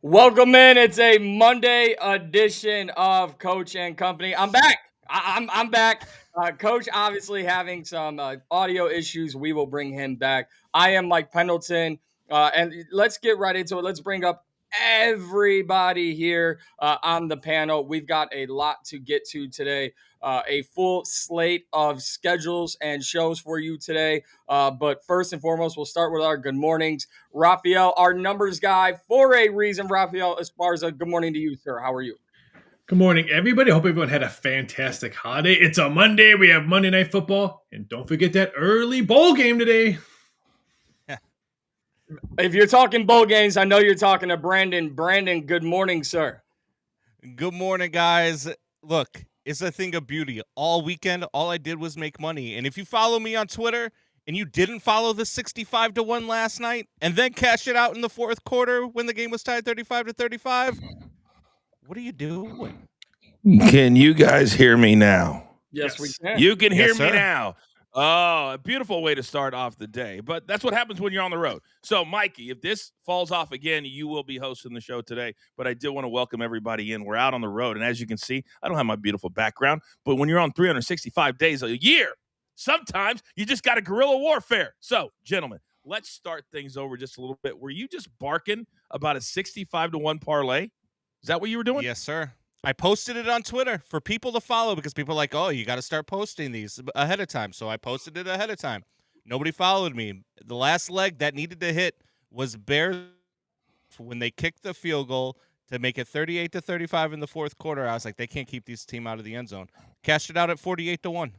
Welcome in. It's a Monday edition of Coach and Company. I'm back. I'm back. Coach obviously having some audio issues. We will bring him back. I am Mike Pendleton, and let's get right into it. Let's bring up everybody here on the panel. We've got a lot to get to today. A full slate of schedules and shows for you today. But first and foremost, we'll start with our good mornings. Raphael, our numbers guy, for a reason. Raphael Esparza, good morning to you, sir. How are you? Good morning, everybody. Hope everyone had a fantastic holiday. It's a Monday. We have Monday Night Football. And don't forget that early bowl game today. If you're talking bowl games, I know you're talking to Brandon. Brandon, good morning, sir. Good morning, guys. Look, it's a thing of beauty. All weekend, all I did was make money. And if you follow me on Twitter and you didn't follow the 65-1 last night and then cash it out in the fourth quarter when the game was tied 35-35, what are you doing? Can you guys hear me now? Yes, we can. You can hear Yes, me sir. now. Oh, a beautiful way to start off the day. But that's what happens when you're on the road. So, Mikey, if this falls off again, you will be hosting the show today. But I did want to welcome everybody in. We're out on the road. And as you can see, I don't have my beautiful background. But when you're on 365 days a year, sometimes you just got a guerrilla warfare. So, gentlemen, let's start things over just a little bit. Were you just barking about a 65-1 parlay? Is that what you were doing? Yes, sir. I posted it on Twitter for people to follow because people are like, oh, you got to start posting these ahead of time. So I posted it ahead of time. Nobody followed me. The last leg that needed to hit was Bears when they kicked the field goal to make it 38-35 in the fourth quarter. I was like, they can't keep this team out of the end zone. Cashed it out at 48-1.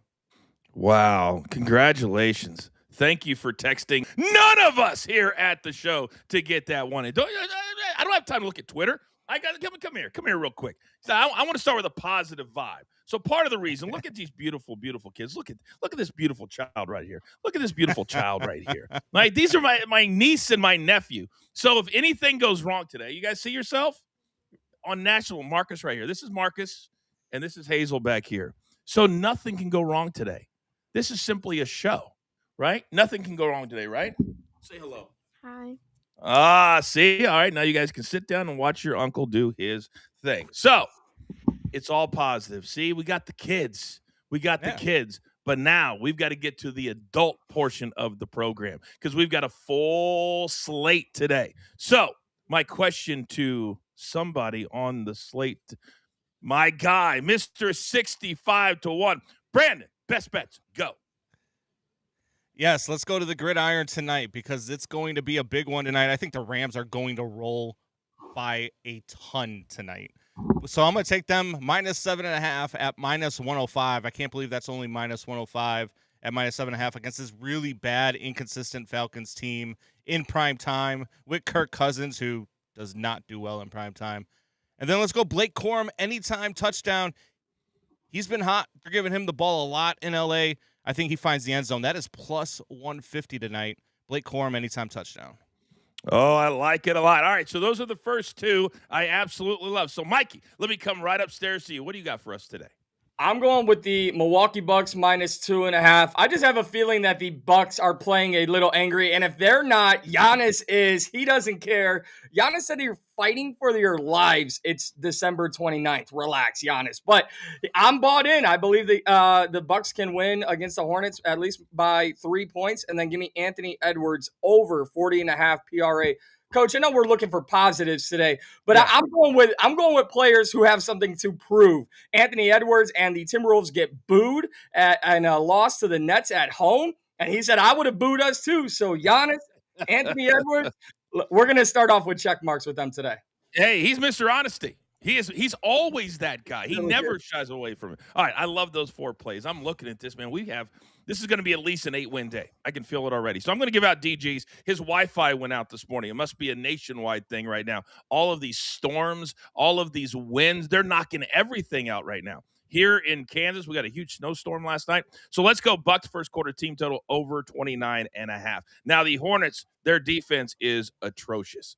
Wow. Congratulations. Thank you for texting none of us here at the show to get that one. I don't have time to look at Twitter. I got come here real quick. So I want to start with a positive vibe. So part of the reason, look at these beautiful, beautiful kids. Look at this beautiful child right here. Look at this beautiful child right here. Like these are my niece and my nephew. So if anything goes wrong today, you guys see yourself on national. Marcus right here. This is Marcus, and this is Hazel back here. So nothing can go wrong today. This is simply a show, right? Nothing can go wrong today, right? Say hello. Hi. See? All right, now you guys can sit down and watch your uncle do his thing. So, it's all positive. See, we got the kids. The kids. But now we've got to get to the adult portion of the program because we've got a full slate today. So, my question to somebody on the slate, my guy, Mr. 65-1, Brandon, best bets, go. Yes, let's go to the gridiron tonight because it's going to be a big one tonight. I think the Rams are going to roll by a ton tonight. So I'm going to take them minus 7.5 at minus 105. I can't believe that's only minus 105 at minus 7.5 against this really bad, inconsistent Falcons team in prime time with Kirk Cousins, who does not do well in prime time. And then let's go Blake Corum, anytime touchdown. He's been hot. They're giving him the ball a lot in L.A. I think he finds the end zone. That is plus 150 tonight. Blake Corum, anytime touchdown. Oh, I like it a lot. All right, so those are the first two I absolutely love. So, Mikey, let me come right upstairs to you. What do you got for us today? I'm going with the Milwaukee Bucks minus 2.5. I just have a feeling that the Bucks are playing a little angry. And if they're not, Giannis is. He doesn't care. Giannis said you're fighting for your lives. It's December 29th. Relax, Giannis. But I'm bought in. I believe the Bucks can win against the Hornets at least by 3 points. And then give me Anthony Edwards over 40.5 PRA. Coach, I know we're looking for positives today, but yeah. I'm going with players who have something to prove. Anthony Edwards and the Timberwolves get booed and a loss to the Nets at home, and he said I would have booed us too. So Giannis, Anthony Edwards, we're going to start off with check marks with them today. Hey, he's Mr. Honesty. He's always that guy. He never shies away from it. All right, I love those 4 plays. I'm looking at this, man. This is going to be at least an 8-win day. I can feel it already. So I'm going to give out DG's. His Wi-Fi went out this morning. It must be a nationwide thing right now. All of these storms, all of these winds, they're knocking everything out right now. Here in Kansas, we got a huge snowstorm last night. So let's go Bucks first quarter team total over 29.5. Now the Hornets, their defense is atrocious.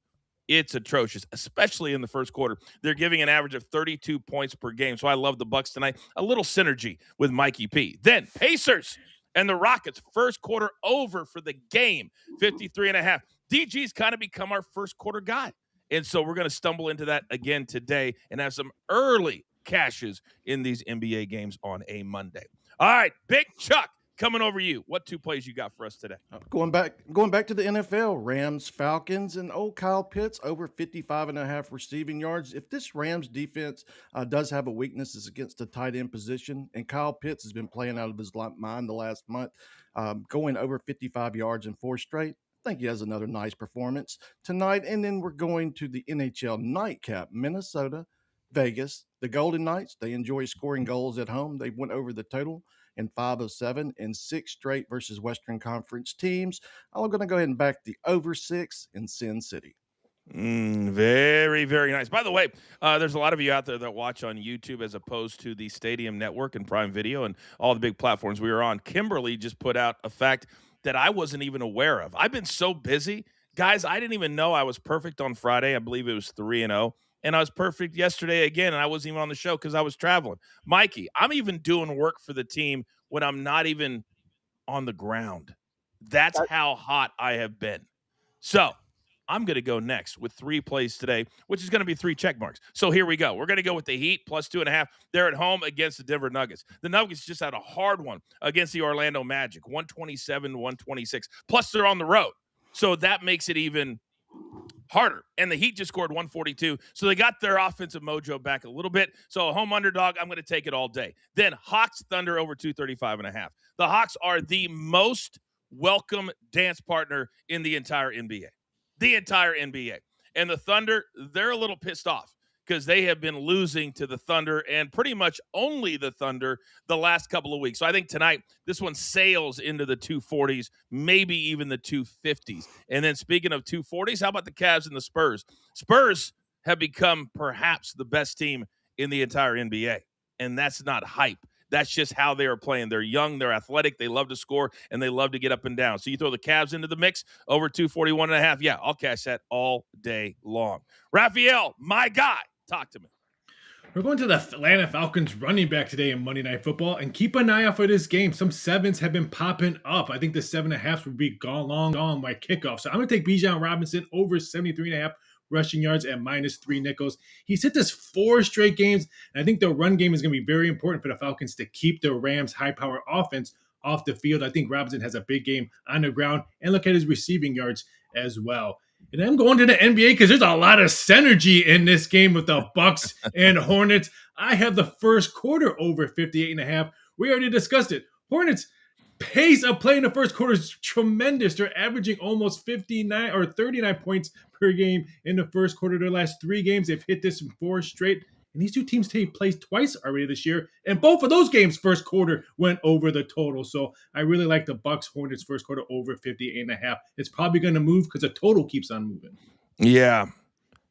It's atrocious, especially in the first quarter. They're giving an average of 32 points per game. So I love the Bucks tonight. A little synergy with Mikey P. Then Pacers and the Rockets, first quarter over for the game, 53.5. DG's kind of become our first quarter guy. And so we're going to stumble into that again today and have some early cashes in these NBA games on a Monday. All right, Big Chuck, coming over you. What 2 plays you got for us today? Going back to the NFL, Rams, Falcons, and old Kyle Pitts over 55.5 receiving yards. If this Rams defense does have a weakness, is against the tight end position, and Kyle Pitts has been playing out of his mind the last month, going over 55 yards in 4 straight. I think he has another nice performance tonight. And then we're going to the NHL nightcap, Minnesota, Vegas, the Golden Knights. They enjoy scoring goals at home. They went over the total in 5 of 7 in 6 straight versus Western Conference teams. I'm going to go ahead and back the over 6 in Sin City. Very, very nice. By the way, there's a lot of you out there that watch on YouTube as opposed to the Stadium Network and Prime Video and all the big platforms we are on. Kimberly just put out a fact that I wasn't even aware of. I've been so busy. Guys, I didn't even know I was perfect on Friday. I believe it was 3-0. And I was perfect yesterday again, and I wasn't even on the show because I was traveling. Mikey, I'm even doing work for the team when I'm not even on the ground. That's how hot I have been. So I'm going to go next with 3 plays today, which is going to be 3 check marks. So here we go. We're going to go with the Heat plus 2.5. They're at home against the Denver Nuggets. The Nuggets just had a hard one against the Orlando Magic, 127-126. Plus they're on the road. So that makes it even harder. And the Heat just scored 142. So they got their offensive mojo back a little bit. So a home underdog, I'm going to take it all day. Then Hawks Thunder over 235.5. The Hawks are the most welcome dance partner in the entire NBA. The entire NBA. And the Thunder, they're a little pissed off because they have been losing to the Thunder and pretty much only the Thunder the last couple of weeks. So I think tonight this one sails into the 240s, maybe even the 250s. And then speaking of 240s, how about the Cavs and the Spurs? Spurs have become perhaps the best team in the entire NBA. And that's not hype. That's just how they are playing. They're young, they're athletic, they love to score, and they love to get up and down. So you throw the Cavs into the mix, over 241.5. Yeah, I'll cash that all day long. Raphael, my guy, talk to me. We're going to the Atlanta Falcons running back today in Monday Night Football, and keep an eye out for this game. Some 7s have been popping up. I think the 7.5s will be long gone by kickoff. So I'm going to take Bijan Robinson over 73.5 rushing yards at -3 nickels. He's hit this 4 straight games, and I think the run game is going to be very important for the Falcons to keep the Rams' high-power offense off the field. I think Robinson has a big game on the ground, and look at his receiving yards as well. And I'm going to the NBA because there's a lot of synergy in this game with the Bucks and Hornets. I have the first quarter over 58.5. We already discussed it. Hornets' pace of play in the first quarter is tremendous. They're averaging almost 59 or 39 points per game in the first quarter. Their last 3 games, they've hit this in 4 straight. And these 2 teams take place twice already this year. And both of those games, first quarter, went over the total. So I really like the Bucks Hornets first quarter over 58.5. It's probably going to move because the total keeps on moving. Yeah.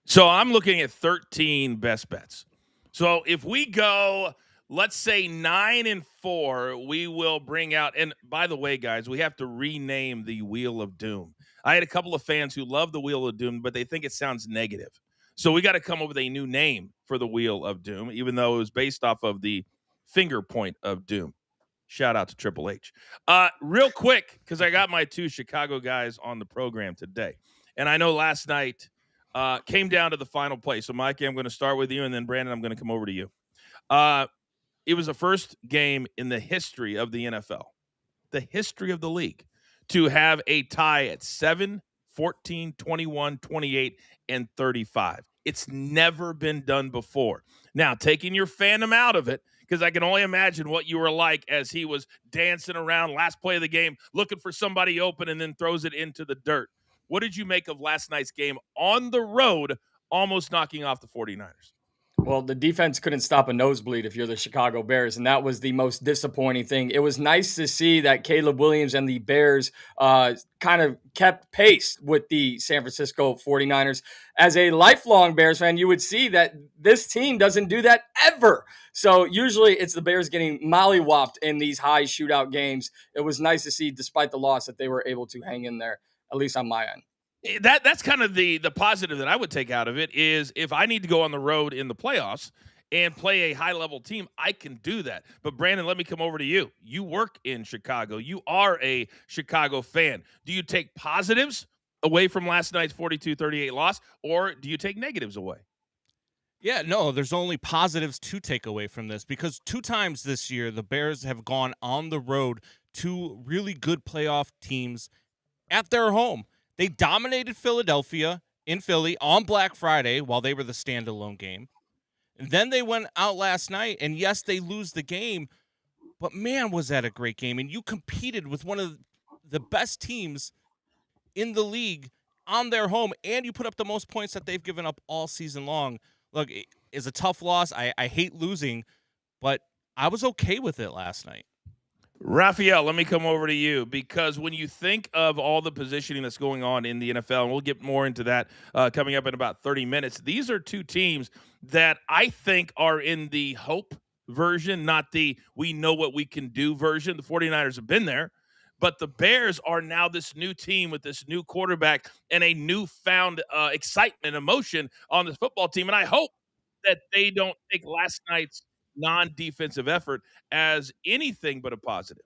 So I'm looking at 13 best bets. So if we go, let's say 9-4, we will bring out, and by the way, guys, we have to rename the Wheel of Doom. I had a couple of fans who love the Wheel of Doom, but they think it sounds negative. So we got to come up with a new name for the Wheel of Doom, even though it was based off of the finger point of doom. Shout out to Triple H. Real quick, because I got my 2 Chicago guys on the program today. And I know last night came down to the final play. So, Mikey, I'm going to start with you, and then, Brandon, I'm going to come over to you. It was the first game in the history of the NFL, the history of the league, to have a tie at 7, 14, 21, 28, and 35. It's never been done before. Now, taking your fandom out of it, because I can only imagine what you were like as he was dancing around last play of the game, looking for somebody open and then throws it into the dirt. What did you make of last night's game on the road, almost knocking off the 49ers? Well, the defense couldn't stop a nosebleed if you're the Chicago Bears, and that was the most disappointing thing. It was nice to see that Caleb Williams and the Bears kind of kept pace with the San Francisco 49ers. As a lifelong Bears fan, you would see that this team doesn't do that ever. So usually it's the Bears getting mollywopped in these high shootout games. It was nice to see, despite the loss, that they were able to hang in there, at least on my end. That's kind of the positive that I would take out of it is if I need to go on the road in the playoffs and play a high-level team, I can do that. But, Brandon, let me come over to you. You work in Chicago. You are a Chicago fan. Do you take positives away from last night's 42-38 loss, or do you take negatives away? Yeah, no, there's only positives to take away from this because 2 times this year, the Bears have gone on the road to really good playoff teams at their home. They dominated Philadelphia in Philly on Black Friday while they were the standalone game. And then they went out last night, and yes, they lose the game, but man, was that a great game. And you competed with one of the best teams in the league on their home, and you put up the most points that they've given up all season long. Look, it is a tough loss. I hate losing, but I was okay with it last night. Raphael, let me come over to you because when you think of all the positioning that's going on in the NFL, and we'll get more into that coming up in about 30 minutes, these are two teams that I think are in the hope version, not the we know what we can do version. The 49ers have been there, but the Bears are now this new team with this new quarterback and a newfound excitement, emotion on this football team. And I hope that they don't take last night's non-defensive effort as anything but a positive.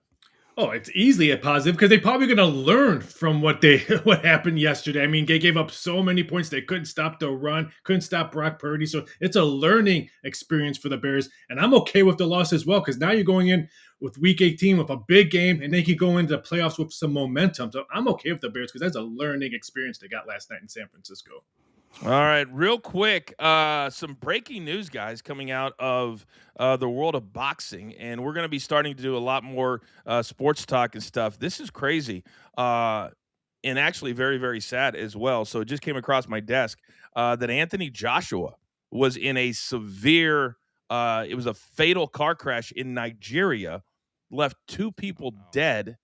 Oh, it's easily a positive because they're probably going to learn from what happened yesterday. I mean, they gave up so many points. They couldn't stop the run, couldn't stop Brock Purdy. So it's a learning experience for the Bears. And I'm okay with the loss as well because now you're going in with Week 18 with a big game, and they can go into the playoffs with some momentum. So I'm okay with the Bears because that's a learning experience they got last night in San Francisco. All right, real quick, some breaking news, guys, coming out of the world of boxing, and we're going to be starting to do a lot more sports talk and stuff. This is crazy, and actually very, very sad as well. So it just came across my desk that Anthony Joshua was in a severe, it was a fatal car crash in Nigeria, left 2 people dead,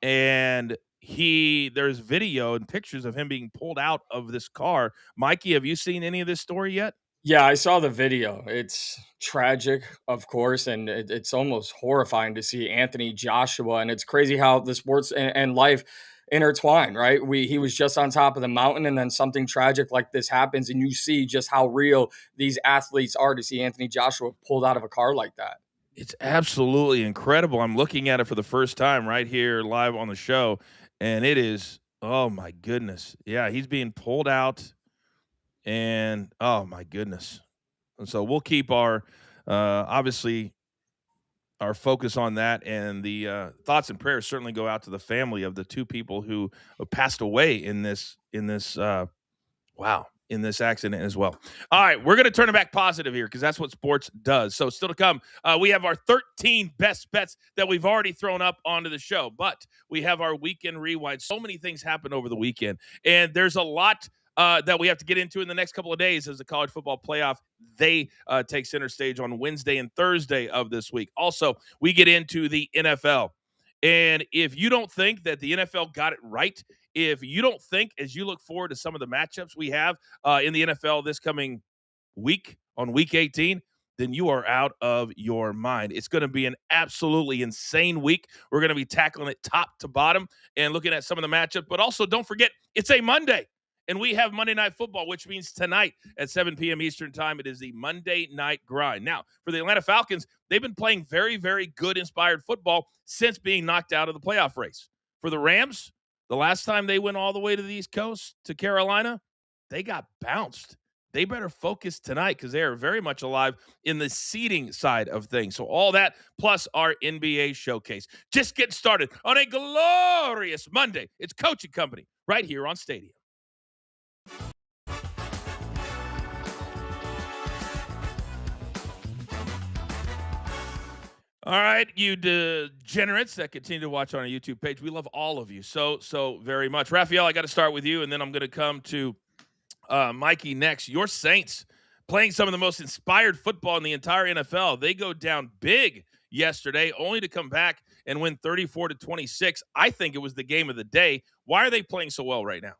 and there's video and pictures of him being pulled out of this car. Mikey, have you seen any of this story yet? Yeah, I saw the video. It's tragic, of course, and it's almost horrifying to see Anthony Joshua. And it's crazy how the sports and life intertwine, right? He was just on top of the mountain, and then something tragic like this happens, and you see just how real these athletes are to see Anthony Joshua pulled out of a car like that. It's absolutely incredible. I'm looking at it for the first time right here live on the show, and it is, oh my goodness. Yeah, he's being pulled out, and oh my goodness. And so we'll keep our, obviously, our focus on that, and the thoughts and prayers certainly go out to the family of the 2 people who passed away in this in this accident as well. All right, we're going to turn it back positive here because that's what sports does. So still to come, we have our 13 best bets that we've already thrown up onto the show, but we have our weekend rewind. So many things happened over the weekend, and there's a lot that we have to get into in the next couple of days as the college football playoff, they take center stage on Wednesday and Thursday of this week. Also, we get into the NFL. And if you don't think that the NFL got it right, if you don't think, as you look forward to some of the matchups we have in the NFL this coming week on Week 18, then you are out of your mind. It's going to be an absolutely insane week. We're going to be tackling it top to bottom and looking at some of the matchups. But also, don't forget, it's a Monday. And we have Monday Night Football, which means tonight at 7 p.m. Eastern Time, it is the Monday Night Grind. Now, for the Atlanta Falcons, they've been playing very, very good inspired football since being knocked out of the playoff race. For the Rams, the last time they went all the way to the East Coast, to Carolina, they got bounced. They better focus tonight because they are very much alive in the seeding side of things. So all that plus our NBA showcase. Just getting started on a glorious Monday. It's Coaching Company right here on Stadium. All right, you degenerates that continue to watch on our YouTube page. We love all of you so very much. Raphael, I got to start with you, and then I'm going to come to Mikey next. Your Saints playing some of the most inspired football in the entire NFL. They go down big yesterday, only to come back and win 34-26. I think it was the game of the day. Why are they playing so well right now?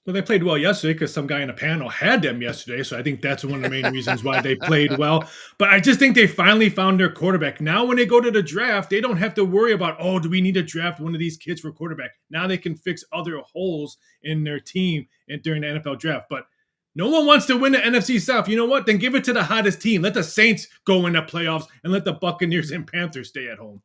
Well, they played well yesterday because some guy in a panel had them yesterday. So I think that's one of the main reasons why they played well. But I just think they finally found their quarterback. Now when they go to the draft, they don't have to worry about, oh, do we need to draft one of these kids for quarterback? Now they can fix other holes in their team during the NFL draft. But no one wants to win the NFC South. You know what? Then give it to the hottest team. Let the Saints go in the playoffs and let the Buccaneers and Panthers stay at home.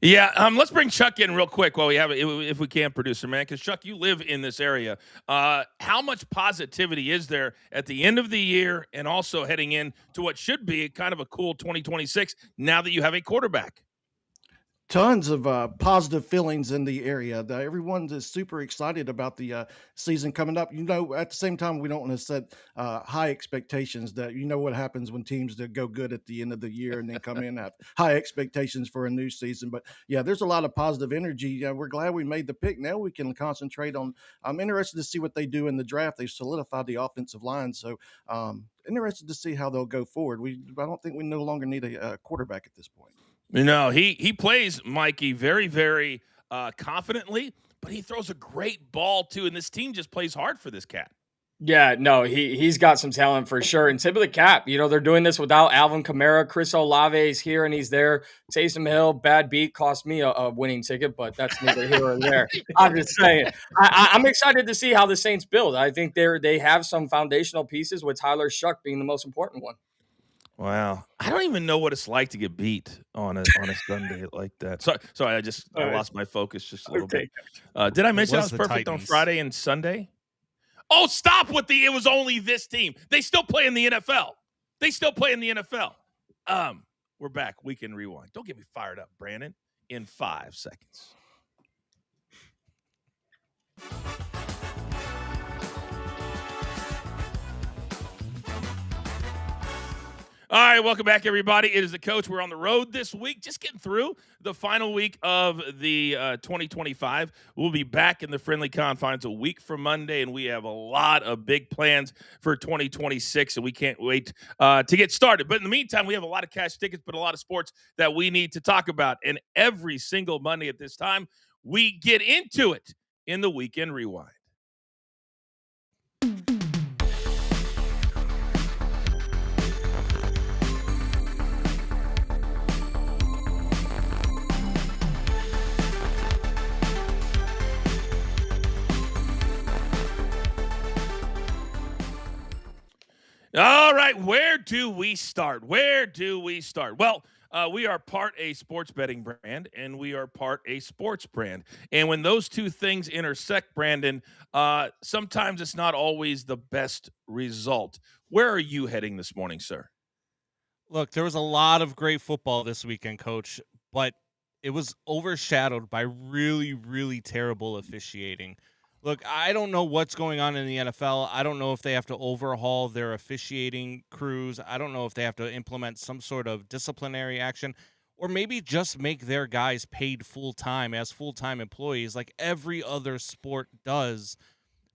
Yeah, let's bring Chuck in real quick while we have it, if we can, producer man, because Chuck, you live in this area. How much positivity is there at the end of the year, and also heading in to what should be kind of a cool 2026 now that you have a quarterback? Tons of positive feelings in the area. Everyone is super excited about the season coming up. At the same time, we don't want to set high expectations. That what happens when teams that go good at the end of the year and then come in and have high expectations for a new season. But yeah, there's a lot of positive energy. We're glad we made the pick. Now we can concentrate on. I'm interested to see what they do in the draft. They've solidified the offensive line, so interested to see how they'll go forward. I don't think we no longer need a quarterback at this point. He plays Mikey very, very confidently, but he throws a great ball too, and this team just plays hard for this cat. Yeah, no, he's got some talent for sure. And tip of the cap, they're doing this without Alvin Kamara. Chris Olave is here and he's there. Taysom Hill, bad beat, cost me a winning ticket, but that's neither here or there. I'm just saying. I'm excited to see how the Saints build. I think they have some foundational pieces, with Tyler Shuck being the most important one. Wow, I don't even know what it's like to get beat on a Sunday like that. Sorry, I lost my focus just a little bit. Did I mention I was perfect on Friday and Sunday? Oh, stop with it was only this team. They still play in the NFL. We're back. Weekend Rewind. Don't get me fired up, Brandon, in 5 seconds. All right, welcome back, everybody. It is the coach. We're on the road this week, just getting through the final week of the 2025. We'll be back in the friendly confines a week from Monday, and we have a lot of big plans for 2026, and we can't wait to get started. But in the meantime, we have a lot of cash tickets, but a lot of sports that we need to talk about. And every single Monday at this time, we get into it in the Weekend Rewind. All right, where do we start? Well, we are part a sports betting brand, and we are part a sports brand. And when those two things intersect, Brandon, sometimes it's not always the best result. Where are you heading this morning, sir? Look, there was a lot of great football this weekend, Coach, but it was overshadowed by really, really terrible officiating. Look, I don't know what's going on in the NFL. I don't know if they have to overhaul their officiating crews. I don't know if they have to implement some sort of disciplinary action, or maybe just make their guys paid full-time as full-time employees like every other sport does.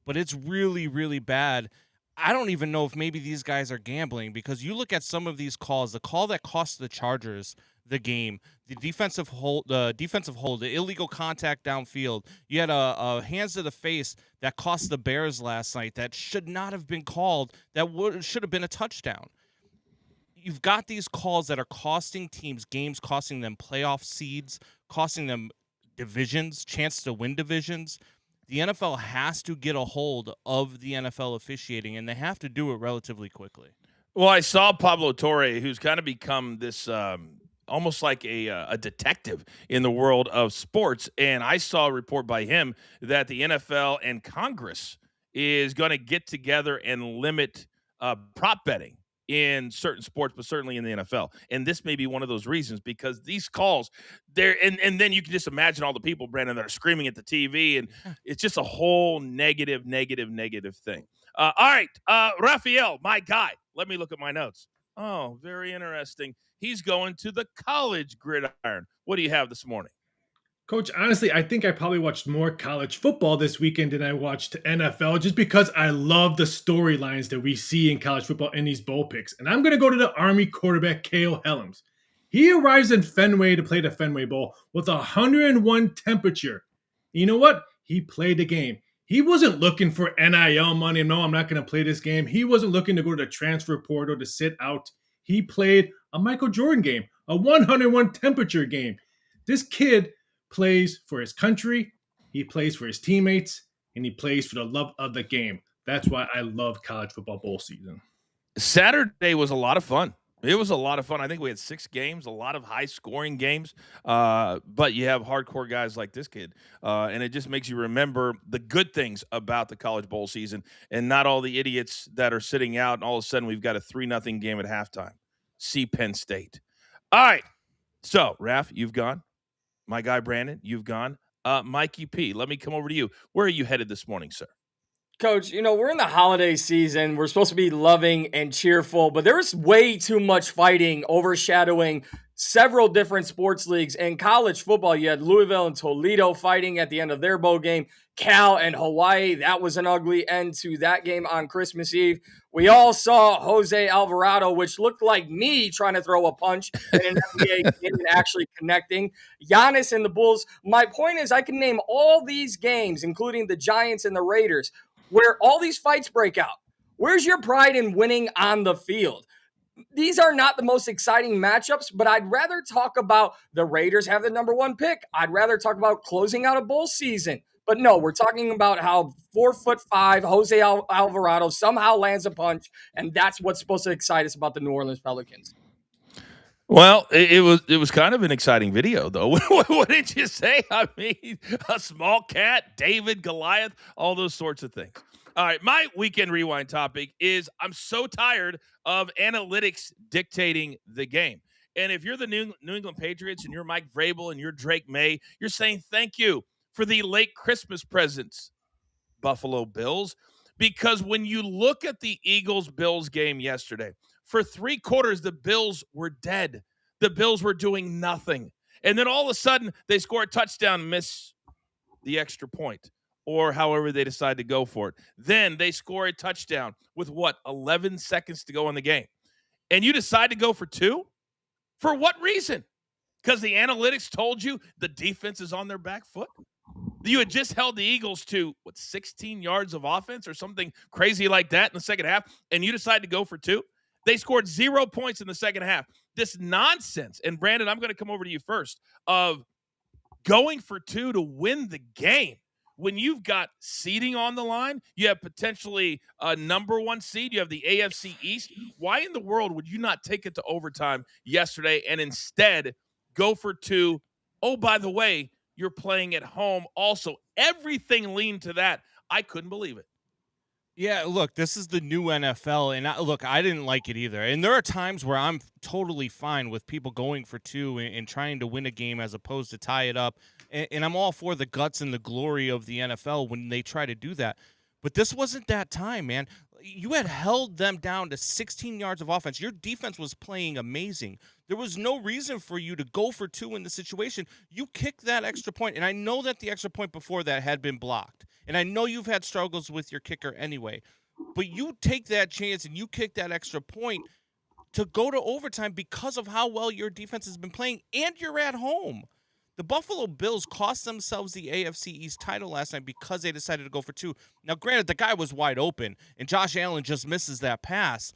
But it's really, really bad. I don't even know if maybe these guys are gambling, because you look at some of these calls, the call that cost the Chargers the game, the defensive hold, the illegal contact downfield. You had a hands to the face that cost the Bears last night that should not have been called, that should have been a touchdown. You've got these calls that are costing teams games, costing them playoff seeds, costing them divisions, chance to win divisions. The NFL has to get a hold of the NFL officiating, and they have to do it relatively quickly. Well, I saw Pablo Torre, who's kind of become this almost like a detective in the world of sports, and I saw a report by him that the NFL and Congress is going to get together and limit prop betting in certain sports, but certainly in the NFL. And this may be one of those reasons, because these calls there, and then you can just imagine all the people, Brandon, that are screaming at the TV, and it's just a whole negative thing. All right, Raphael, my guy, let me look at my notes. Oh, very interesting. He's going to the college gridiron. What do you have this morning? Coach, honestly, I think I probably watched more college football this weekend than I watched NFL, just because I love the storylines that we see in college football in these bowl picks. And I'm going to go to the Army quarterback, Cale Helms. He arrives in Fenway to play the Fenway Bowl with 101 temperature. You know what? He played the game. He wasn't looking for NIL money. No, I'm not going to play this game. He wasn't looking to go to the transfer portal to sit out. He played a Michael Jordan game, a 101 temperature game. This kid plays for his country, he plays for his teammates, and he plays for the love of the game. That's why I love college football bowl season. Saturday was a lot of fun. It was a lot of fun. I think we had 6 games, a lot of high-scoring games, but you have hardcore guys like this kid, and it just makes you remember the good things about the college bowl season and not all the idiots that are sitting out, and all of a sudden we've got a 3-0 game at halftime. See Penn State. All right, so, Raph, you've gone. My guy Brandon, you've gone. Mikey P, let me come over to you. Where are you headed this morning, sir? Coach, we're in the holiday season. We're supposed to be loving and cheerful, but there's way too much fighting overshadowing several different sports leagues. In college football, you had Louisville and Toledo fighting at the end of their bowl game. Cal and Hawaii, that was an ugly end to that game on Christmas Eve. We all saw Jose Alvarado, which looked like me trying to throw a punch in an NBA game and actually connecting. Giannis and the Bulls. My point is I can name all these games, including the Giants and the Raiders, where all these fights break out. Where's your pride in winning on the field? These are not the most exciting matchups, but I'd rather talk about the Raiders have the number 1 pick. I'd rather talk about closing out a bowl season. But no, we're talking about how 4'5" Jose Alvarado somehow lands a punch, and that's what's supposed to excite us about the New Orleans Pelicans. Well, it was kind of an exciting video, though. What did you say? I mean, a small cat, David, Goliath, all those sorts of things. All right, my weekend rewind topic is I'm so tired of analytics dictating the game. And if you're the New England Patriots and you're Mike Vrabel and you're Drake May, you're saying thank you for the late Christmas presents, Buffalo Bills. Because when you look at the Eagles-Bills game yesterday, for 3 quarters, the Bills were dead. The Bills were doing nothing. And then all of a sudden, they score a touchdown, miss the extra point, or however they decide to go for it. Then they score a touchdown with, 11 seconds to go in the game. And you decide to go for 2? For what reason? Because the analytics told you the defense is on their back foot? You had just held the Eagles to, 16 yards of offense or something crazy like that in the second half, and you decide to go for 2? They scored 0 points in the second half. This nonsense, and Brandon, I'm going to come over to you first, of going for 2 to win the game. When you've got seeding on the line, you have potentially a number 1 seed, you have the AFC East. Why in the world would you not take it to overtime yesterday and instead go for 2? Oh, by the way, you're playing at home also. Everything leaned to that. I couldn't believe it. Yeah, look, this is the new NFL, and I didn't like it either. And there are times where I'm totally fine with people going for 2 and trying to win a game as opposed to tie it up. And I'm all for the guts and the glory of the NFL when they try to do that. But this wasn't that time, man. You had held them down to 16 yards of offense. Your defense was playing amazing. There was no reason for you to go for 2 in the situation. You kicked that extra point, and I know that the extra point before that had been blocked. And I know you've had struggles with your kicker anyway. But you take that chance and you kick that extra point to go to overtime because of how well your defense has been playing, and you're at home. The Buffalo Bills cost themselves the AFC East title last night because they decided to go for 2. Now, granted, the guy was wide open, and Josh Allen just misses that pass.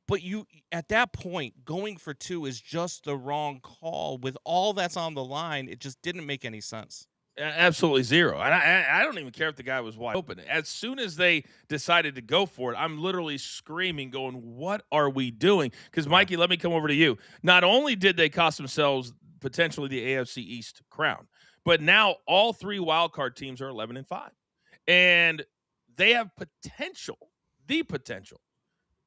But you, at that point, going for 2 is just the wrong call. With all that's on the line, it just didn't make any sense. Absolutely zero. And I don't even care if the guy was wide open. As soon as they decided to go for it, I'm literally screaming, going, what are we doing? Because, Mikey, let me come over to you. Not only did they cost themselves potentially the AFC East crown, but now all 3 wildcard teams are 11-5. And they have the potential,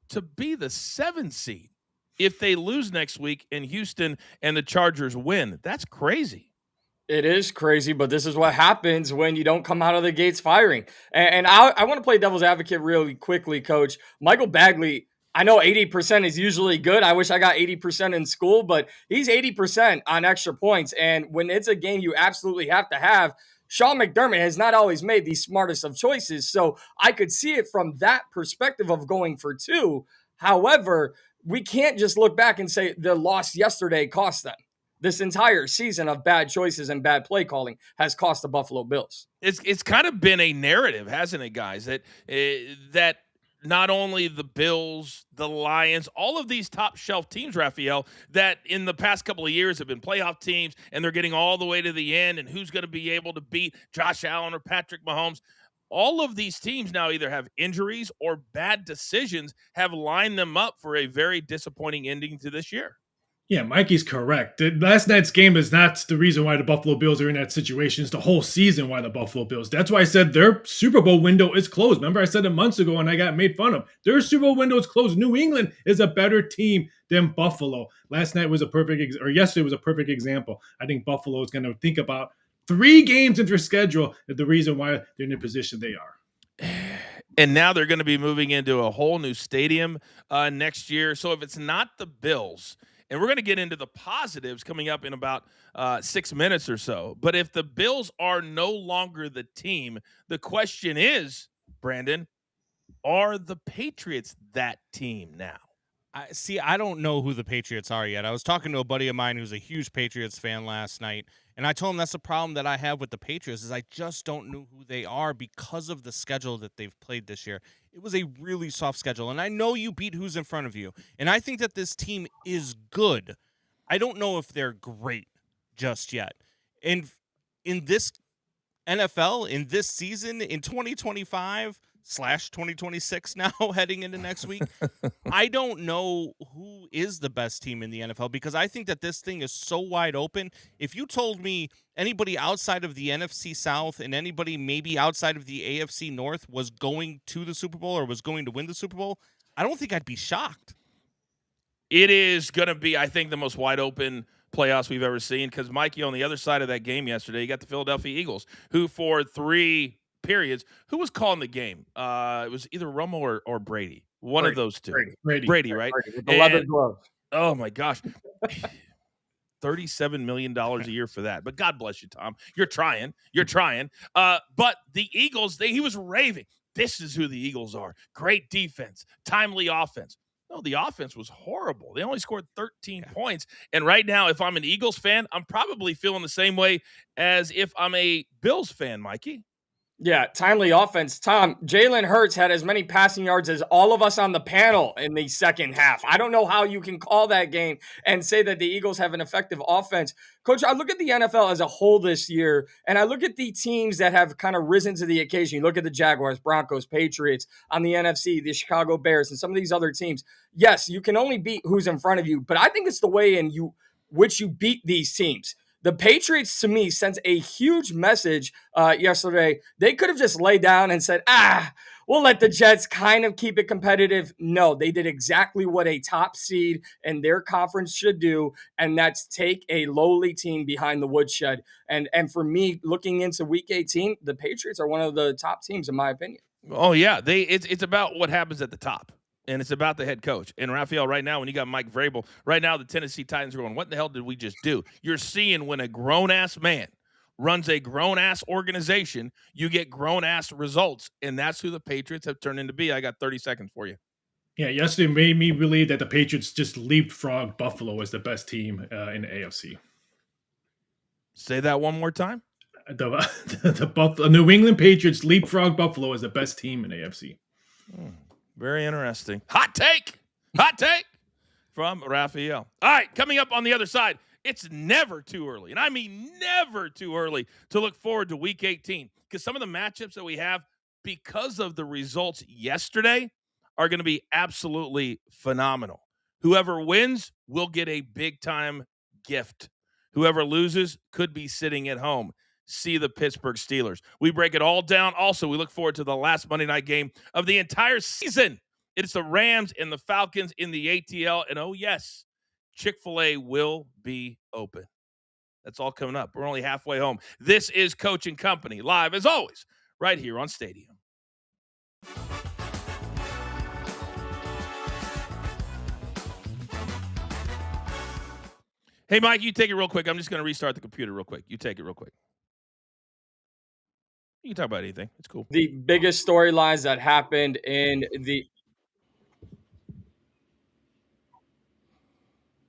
to be the 7 seed if they lose next week and Houston and the Chargers win. That's crazy. It is crazy, but this is what happens when you don't come out of the gates firing. And I want to play devil's advocate really quickly, Coach. Michael Bagley, I know 80% is usually good. I wish I got 80% in school, but he's 80% on extra points. And when it's a game you absolutely have to have, Sean McDermott has not always made the smartest of choices. So I could see it from that perspective of going for 2. However, we can't just look back and say the loss yesterday cost them. This entire season of bad choices and bad play calling has cost the Buffalo Bills. It's kind of been a narrative, hasn't it, guys? That not only the Bills, the Lions, all of these top shelf teams, Raphael, that in the past couple of years have been playoff teams, and they're getting all the way to the end, and who's going to be able to beat Josh Allen or Patrick Mahomes. all of these teams now either have injuries or bad decisions have lined them up for a very disappointing ending to this year. Yeah, Mikey's correct. Last night's game is not the reason why the Buffalo Bills are in that situation. It's the whole season why the Buffalo Bills. That's why I said their Super Bowl window is closed. Remember, I said it months ago and I got made fun of. Their Super Bowl window is closed. New England is a better team than Buffalo. Yesterday was a perfect example. I think Buffalo is going to think about 3 games into their schedule as the reason why they're in the position they are. And now they're going to be moving into a whole new stadium next year. So if it's not the Bills, and we're going to get into the positives coming up in about 6 minutes or so. But if the Bills are no longer the team, the question is, Brandon, are the Patriots that team now? I don't know who the Patriots are yet. I was talking to a buddy of mine who's a huge Patriots fan last night, and I told him that's the problem that I have with the Patriots is I just don't know who they are because of the schedule that they've played this year. It was a really soft schedule, and I know you beat who's in front of you, and I think that this team is good. I don't know if they're great just yet. And in this NFL, in this season, in 2025/2026 now, heading into next week, I don't know who is the best team in the NFL because I think that this thing is so wide open. If you told me anybody outside of the NFC South and anybody maybe outside of the AFC North was going to the Super Bowl or was going to win the Super Bowl, I don't think I'd be shocked. It is going to be, I think, the most wide open playoffs we've ever seen because, Mikey, on the other side of that game yesterday, you got the Philadelphia Eagles, who for 3 periods, who was calling the game? It was either Romo or Brady. One of those two. Brady, right? Brady, with the leather gloves. Oh, my gosh. $37 million a year for that. But God bless you, Tom. You're trying. But the Eagles, he was raving. This is who the Eagles are. Great defense, timely offense. No, the offense was horrible. They only scored 13 points. And right now, if I'm an Eagles fan, I'm probably feeling the same way as if I'm a Bills fan, Mikey. Yeah, timely offense. Tom, Jalen Hurts had as many passing yards as all of us on the panel in the second half. I don't know how you can call that game and say that the Eagles have an effective offense. Coach, I look at the NFL as a whole this year, and I look at the teams that have kind of risen to the occasion. You look at the Jaguars, Broncos, Patriots, on the NFC, the Chicago Bears, and some of these other teams. Yes, you can only beat who's in front of you, but I think it's the way in which you beat these teams. The Patriots, to me, sent a huge message yesterday. They could have just laid down and said, we'll let the Jets kind of keep it competitive. No, they did exactly what a top seed in their conference should do, and that's take a lowly team behind the woodshed. And for me, looking into Week 18, the Patriots are one of the top teams, in my opinion. Oh, yeah. It's about what happens at the top. And it's about the head coach. And Raphael, right now, when you got Mike Vrabel, right now the Tennessee Titans are going, what the hell did we just do? You're seeing when a grown-ass man runs a grown-ass organization, you get grown-ass results. And that's who the Patriots have turned into be. I got 30 seconds for you. Yeah, yesterday made me believe that the Patriots just leapfrog Buffalo as the best team in the AFC. Say that one more time. The New England Patriots leapfrog Buffalo as the best team in AFC. Very interesting. Hot take from Raphael. All right, coming up on the other side, it's never too early, and I mean never too early to look forward to Week 18 because some of the matchups that we have because of the results yesterday are going to be absolutely phenomenal. Whoever wins will get a big-time gift. Whoever loses could be sitting at home. See the Pittsburgh Steelers. We break it all down. Also, we look forward to the last Monday night game of the entire season. It's the Rams and the Falcons in the ATL. And oh, yes, Chick-fil-A will be open. That's all coming up. We're only halfway home. This is Coach and Company, live as always, right here on Stadium. Hey, Mike, you take it real quick. I'm just going to restart the computer real quick. You take it real quick. You can talk about anything. It's cool. The biggest storylines that happened in the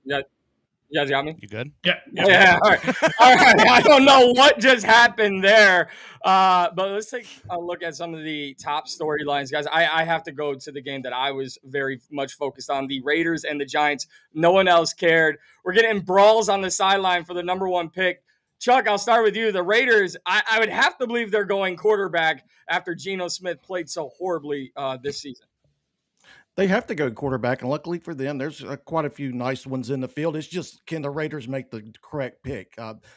you guys got me? You good? Yeah. All right. I don't know what just happened there, but let's take a look at some of the top storylines, guys. I have to go to the game that I was very much focused on, the Raiders and the Giants. No one else cared. We're getting brawls on the sideline for the number 1 pick. Chuck, I'll start with you. The Raiders, I would have to believe they're going quarterback after Geno Smith played so horribly this season. They have to go quarterback, and luckily for them, there's quite a few nice ones in the field. It's just, can the Raiders make the correct pick?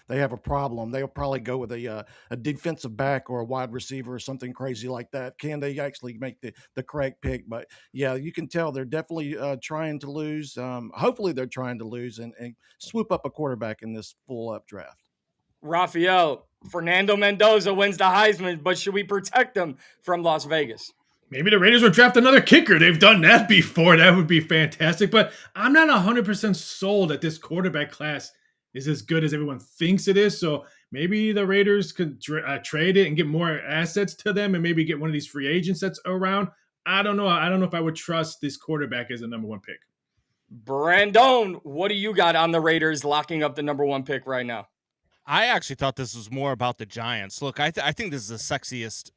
They have a problem. They'll probably go with a defensive back or a wide receiver or something crazy like that. Can they actually make the correct pick? But yeah, you can tell they're definitely trying to lose. Hopefully, they're trying to lose and swoop up a quarterback in this full up draft. Rafael, Fernando Mendoza wins the Heisman, but should we protect him from Las Vegas? Maybe the Raiders will draft another kicker. They've done that before. That would be fantastic. But I'm not 100% sold that this quarterback class is as good as everyone thinks it is. So maybe the Raiders could trade it and get more assets to them and maybe get one of these free agents that's around. I don't know. I don't know if I would trust this quarterback as a number one pick. Brandon, what do you got on the Raiders locking up the number one pick right now? I actually thought this was more about the Giants. Look, I think this is the sexiest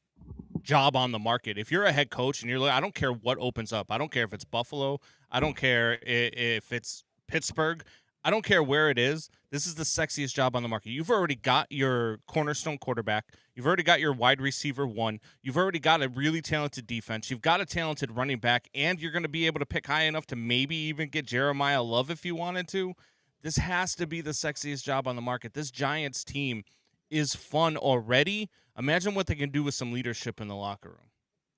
job on the market. If you're a head coach and you're like, I don't care what opens up. I don't care if it's Buffalo. I don't care if it's Pittsburgh. I don't care where it is. This is the sexiest job on the market. You've already got your cornerstone quarterback. You've already got your wide receiver one. You've already got a really talented defense. You've got a talented running back, and you're going to be able to pick high enough to maybe even get Jeremiah Love if you wanted to. This has to be the sexiest job on the market. This Giants team is fun already. Imagine what they can do with some leadership in the locker room.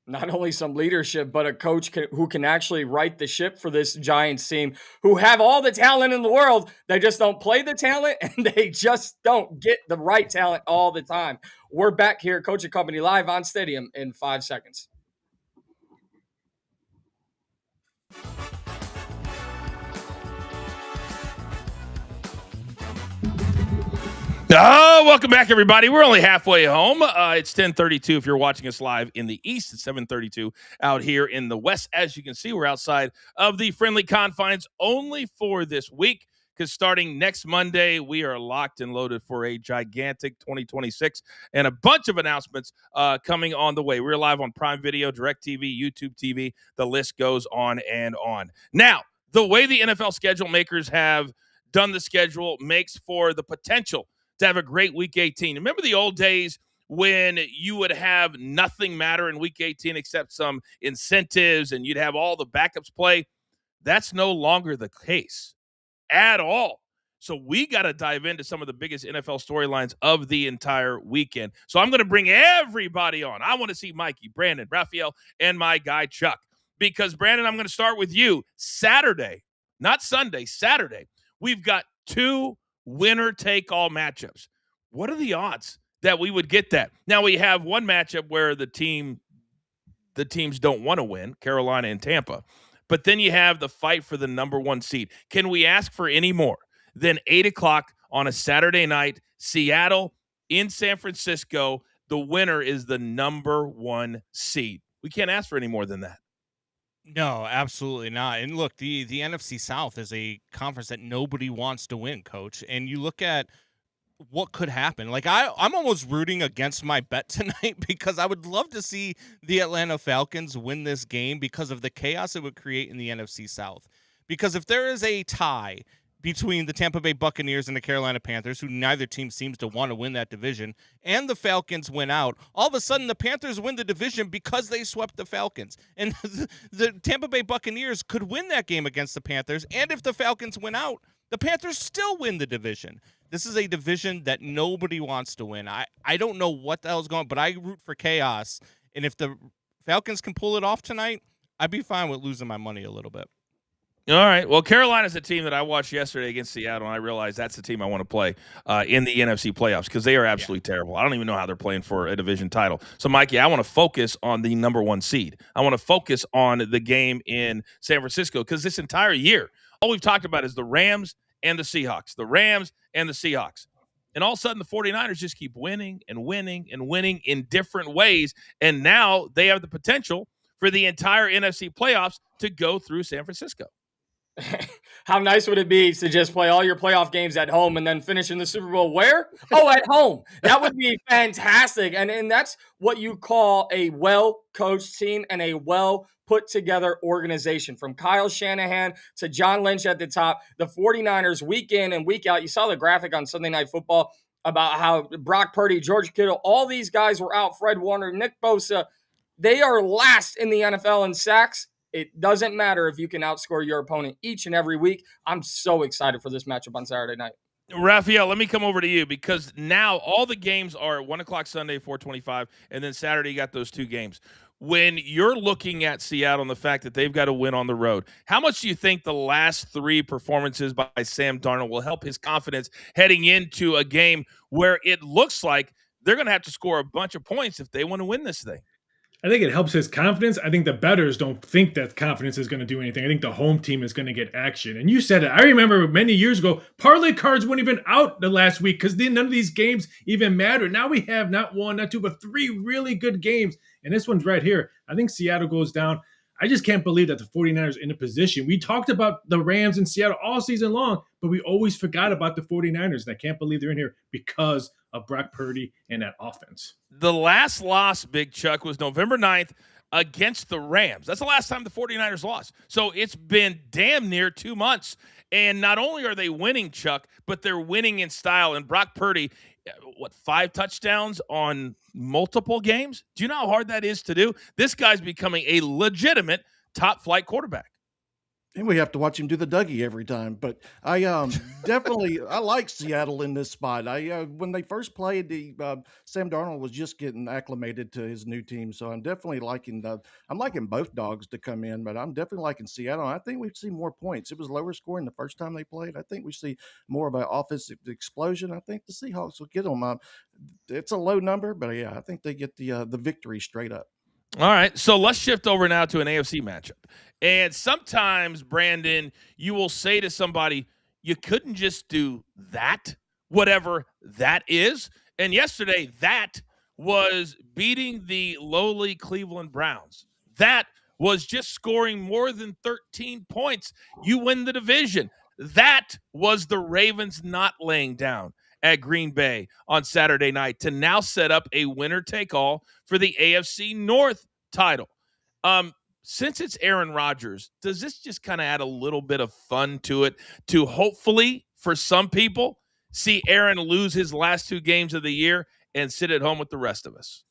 Not only some leadership, but a coach who can actually right the ship for this Giants team, who have all the talent in the world. They just don't play the talent, and they just don't get the right talent all the time. We're back here, Coach and Company, live on Stadium in 5 seconds. Welcome back, everybody. We're only halfway home. It's 10:32 if you're watching us live in the East. It's 7:32 out here in the West. As you can see, we're outside of the friendly confines only for this week, because starting next Monday, we are locked and loaded for a gigantic 2026 and a bunch of announcements coming on the way. We're live on Prime Video, DirecTV, YouTube TV. The list goes on and on. Now, the way the NFL schedule makers have done the schedule makes for the potential to have a great Week 18. Remember the old days when you would have nothing matter in Week 18 except some incentives and you'd have all the backups play? That's no longer the case at all. So we got to dive into some of the biggest NFL storylines of the entire weekend. So I'm going to bring everybody on. I want to see Mikey, Brandon, Raphael, and my guy Chuck. Because, Brandon, I'm going to start with you. Saturday, not Sunday, Saturday, we've got 2 winner-take-all matchups. What are the odds that we would get that? Now, we have one matchup where the teams don't want to win, Carolina and Tampa. But then you have the fight for the number 1 seed. Can we ask for any more than 8 o'clock on a Saturday night, Seattle in San Francisco? The winner is the number 1 seed. We can't ask for any more than that. No, absolutely not. And look, the NFC South is a conference that nobody wants to win, Coach. And you look at what could happen. Like, I'm almost rooting against my bet tonight because I would love to see the Atlanta Falcons win this game because of the chaos it would create in the NFC South. Because if there is a tie between the Tampa Bay Buccaneers and the Carolina Panthers, who neither team seems to want to win that division, and the Falcons win out, all of a sudden the Panthers win the division because they swept the Falcons. And the Tampa Bay Buccaneers could win that game against the Panthers, and if the Falcons win out, the Panthers still win the division. This is a division that nobody wants to win. I don't know what the hell's going on, but I root for chaos. And if the Falcons can pull it off tonight, I'd be fine with losing my money a little bit. All right. Well, Carolina's a team that I watched yesterday against Seattle, and I realized that's the team I want to play in the NFC playoffs because they are absolutely terrible. I don't even know how they're playing for a division title. So, Mikey, I want to focus on the number 1 seed. I want to focus on the game in San Francisco because this entire year, all we've talked about is the Rams and the Seahawks, the Rams and the Seahawks. And all of a sudden, the 49ers just keep winning and winning and winning in different ways. And now they have the potential for the entire NFC playoffs to go through San Francisco. How nice would it be to just play all your playoff games at home and then finish in the Super Bowl where? Oh, at home. That would be fantastic. And that's what you call a well-coached team and a well-put-together organization. From Kyle Shanahan to John Lynch at the top, the 49ers week in and week out. You saw the graphic on Sunday Night Football. about how Brock Purdy, George Kittle, all these guys were out. Fred Warner, Nick Bosa, they are last in the NFL in sacks. It doesn't matter if you can outscore your opponent each and every week. I'm so excited for this matchup on Saturday night. Raphael, let me come over to you because now all the games are 1 o'clock Sunday, 4:25, and then Saturday you got those 2 games. When you're looking at Seattle and the fact that they've got to win on the road, how much do you think the last 3 performances by Sam Darnold will help his confidence heading into a game where it looks like they're going to have to score a bunch of points if they want to win this thing? I think it helps his confidence. I think the bettors don't think that confidence is going to do anything. I think the home team is going to get action. And you said it. I remember many years ago, parlay cards weren't even out the last week because none of these games even mattered. Now we have not 1, not 2, but 3 really good games. And this one's right here. I think Seattle goes down. I just can't believe that the 49ers are in a position. We talked about the Rams in Seattle all season long, but we always forgot about the 49ers. And I can't believe they're in here because of Brock Purdy and that offense. The last loss, Big Chuck, was November 9th against the Rams. That's the last time the 49ers lost. So it's been damn near 2 months. And not only are they winning, Chuck, but they're winning in style. And Brock Purdy, 5 touchdowns on multiple games? Do you know how hard that is to do? This guy's becoming a legitimate top-flight quarterback. And we have to watch him do the Dougie every time. But I definitely I like Seattle in this spot. When they first played, Sam Darnold was just getting acclimated to his new team. So I'm definitely liking both dogs to come in, but I'm definitely liking Seattle. I think we'd see more points. It was lower scoring the first time they played. I think we see more of an offensive explosion. I think the Seahawks will get them. It's a low number, but yeah, I think they get the victory straight up. All right, so let's shift over now to an AFC matchup. And sometimes, Brandon, you will say to somebody, you couldn't just do that, whatever that is. And yesterday, that was beating the lowly Cleveland Browns. That was just scoring more than 13 points. You win the division. That was the Ravens not laying down at Green Bay on Saturday night to now set up a winner-take-all for the AFC North title. Since it's Aaron Rodgers, does this just kind of add a little bit of fun to it to hopefully, for some people, see Aaron lose his last 2 games of the year and sit at home with the rest of us?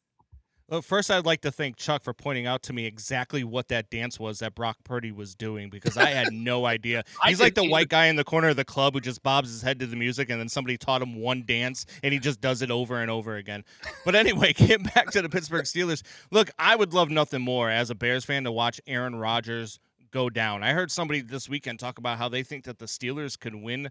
Well, first, I'd like to thank Chuck for pointing out to me exactly what that dance was that Brock Purdy was doing because I had no idea. He's like the white guy in the corner of the club who just bobs his head to the music and then somebody taught him one dance and he just does it over and over again. But anyway, getting back to the Pittsburgh Steelers, look, I would love nothing more as a Bears fan to watch Aaron Rodgers go down. I heard somebody this weekend talk about how they think that the Steelers could win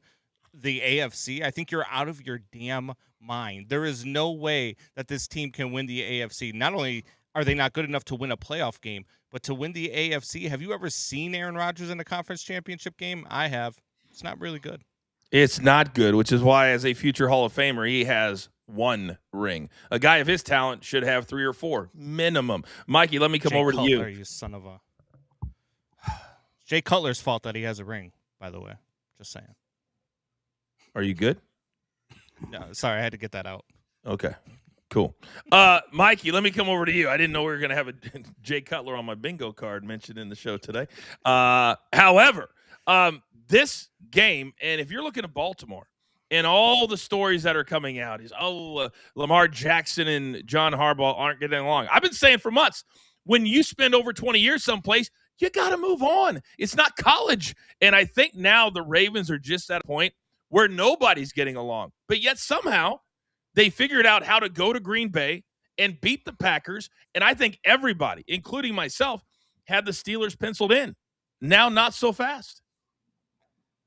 the AFC. I think you're out of your damn mind. There is no way that this team can win the AFC. Not only are they not good enough to win a playoff game, but to win the AFC. Have you ever seen Aaron Rodgers in a conference championship game? I have. It's not really good. It's not good, which is why as a future Hall of Famer, he has 1 ring. A guy of his talent should have 3 or 4 minimum. Mikey, let me come over Cutler, to you. You son of a... Jay Cutler's fault that he has a ring, by the way. Just saying. Are you good? No, sorry, I had to get that out. Okay, cool. Mikey, let me come over to you. I didn't know we were going to have a Jay Cutler on my bingo card mentioned in the show today. However, this game, and if you're looking at Baltimore and all the stories that are coming out is, Lamar Jackson and John Harbaugh aren't getting along. I've been saying for months, when you spend over 20 years someplace, you got to move on. It's not college. And I think now the Ravens are just at a point where nobody's getting along. But yet somehow they figured out how to go to Green Bay and beat the Packers. And I think everybody, including myself, had the Steelers penciled in. Now not so fast.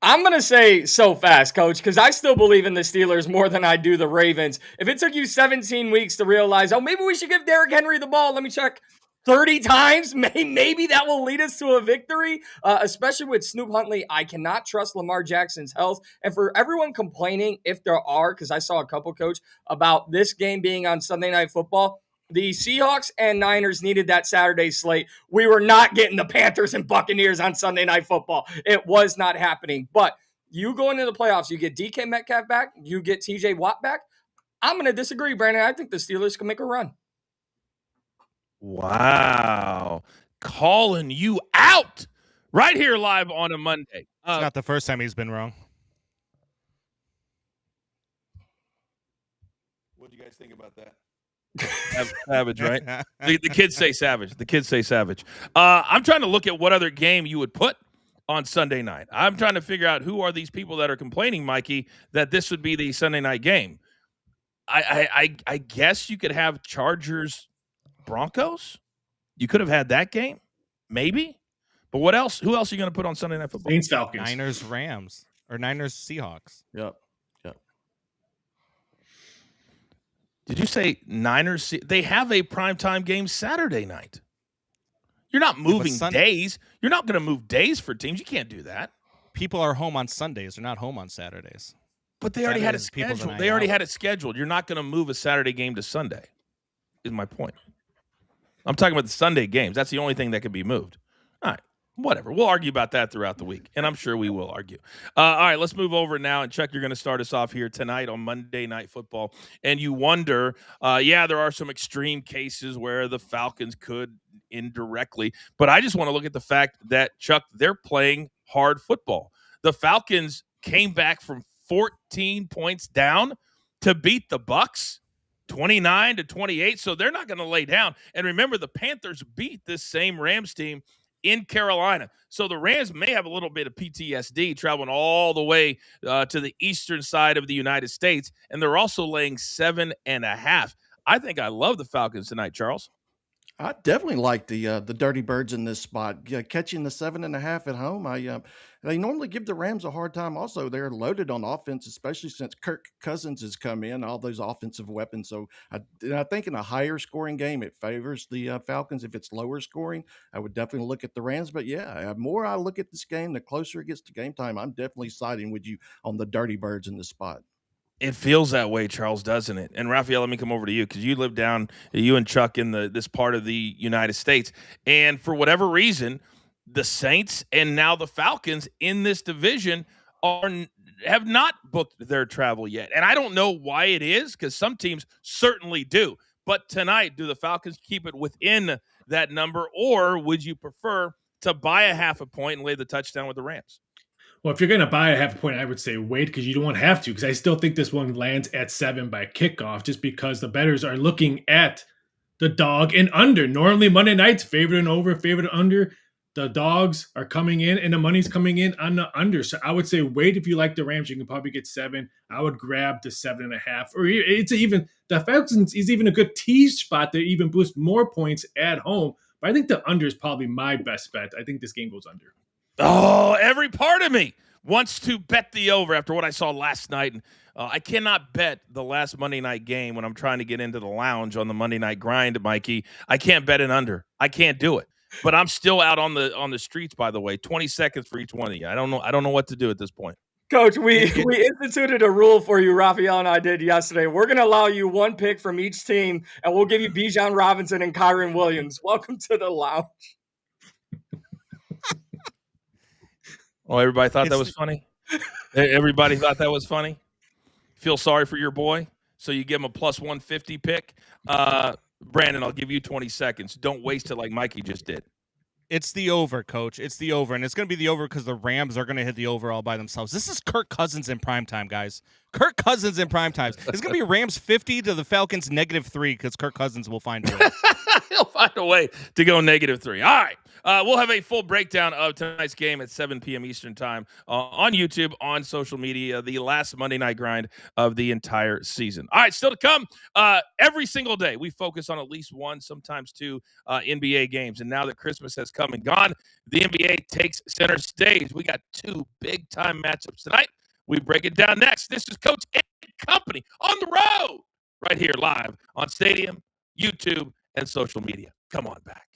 I'm going to say so fast, Coach, because I still believe in the Steelers more than I do the Ravens. If it took you 17 weeks to realize, maybe we should give Derrick Henry the ball, let me check 30 times, maybe that will lead us to a victory, especially with Snoop Huntley. I cannot trust Lamar Jackson's health. And for everyone complaining, if there are, because I saw a couple, Coach, about this game being on Sunday Night Football, the Seahawks and Niners needed that Saturday slate. We were not getting the Panthers and Buccaneers on Sunday Night Football. It was not happening. But you go into the playoffs, you get DK Metcalf back, you get TJ Watt back. I'm going to disagree, Brandon. I think the Steelers can make a run. Wow. Calling you out right here live on a Monday. It's not the first time he's been wrong. think about that? Savage, right? The kids say savage. The kids say savage. I'm trying to look at what other game you would put on Sunday night. I'm trying to figure out who are these people that are complaining, Mikey, that this would be the Sunday night game. I guess you could have Chargers Broncos. You could have had that game, maybe. But what else? Who else are you going to put on Sunday Night Football? Saints Falcons. Niners Rams or Niners Seahawks. Yep. Did you say Niners? They have a primetime game Saturday night. You're not moving days. You're not going to move days for teams. You can't do that. People are home on Sundays. They're not home on Saturdays. But they already had it scheduled. They already had it scheduled. You're not going to move a Saturday game to Sunday, is my point. I'm talking about the Sunday games. That's the only thing that could be moved. All right. Whatever. We'll argue about that throughout the week, and I'm sure we will argue. All right, let's move over now. And, Chuck, you're going to start us off here tonight on Monday Night Football. And you wonder, there are some extreme cases where the Falcons could indirectly. But I just want to look at the fact that, Chuck, they're playing hard football. The Falcons came back from 14 points down to beat the Bucs 29-28. So they're not going to lay down. And remember, the Panthers beat this same Rams team in Carolina. So the Rams may have a little bit of PTSD traveling all the way to the eastern side of the United States. And they're also laying 7.5. I think I love the Falcons tonight, Charles. I definitely like the Dirty Birds in this spot. Catching the 7.5 at home. They normally give the Rams a hard time. Also, they're loaded on offense, especially since Kirk Cousins has come in, all those offensive weapons. So I think in a higher scoring game, it favors the Falcons. If it's lower scoring, I would definitely look at the Rams. But the more I look at this game, the closer it gets to game time, I'm definitely siding with you on the Dirty Birds in this spot. It feels that way, Charles, doesn't it? And Raphael, let me come over to you because you live down, you and Chuck, in this part of the United States. And for whatever reason, the Saints and now the Falcons in this division have not booked their travel yet. And I don't know why it is, because some teams certainly do. But tonight, do the Falcons keep it within that number, or would you prefer to buy a half a point and lay the touchdown with the Rams? Well, if you're going to buy a half a point, I would say wait, because you don't have to, because I still think this one lands at 7 by kickoff, just because the bettors are looking at the dog and under. Normally, Monday nights, favorite and over, favorite and under. The dogs are coming in, and the money's coming in on the under. So I would say wait. If you like the Rams, you can probably get 7. I would grab the 7.5. Or it's even, the Falcons is even a good tease spot to even boost more points at home. But I think the under is probably my best bet. I think this game goes under. Oh, every part of me wants to bet the over after what I saw last night. And I cannot bet the last Monday night game when I'm trying to get into the lounge on the Monday night grind, Mikey. I can't bet an under. I can't do it. But I'm still out on the streets, by the way. 20 seconds for each one of you. I don't know what to do at this point. Coach, we instituted a rule for you, Raphael and I did yesterday. We're going to allow you one pick from each team, and we'll give you Bijan Robinson and Kyron Williams. Welcome to the lounge. Oh, everybody thought that was funny? Everybody thought that was funny? Feel sorry for your boy? So you give him a plus 150 pick? Brandon, I'll give you 20 seconds. Don't waste it like Mikey just did. It's the over, Coach. It's the over, and it's going to be the over because the Rams are going to hit the over all by themselves. This is Kirk Cousins in primetime, guys. Kirk Cousins in primetime. It's going to be Rams 50 to the Falcons -3 because Kirk Cousins will find a way. He'll find a way to go -3. All right. We'll have a full breakdown of tonight's game at 7 p.m. Eastern time on YouTube, on social media, the last Monday night grind of the entire season. All right, still to come. Every single day, we focus on at least one, sometimes two NBA games. And now that Christmas has come and gone, the NBA takes center stage. We got 2 big-time matchups tonight. We break it down next. This is Coach and Company on the road, right here live on Stadium, YouTube, and social media. Come on back.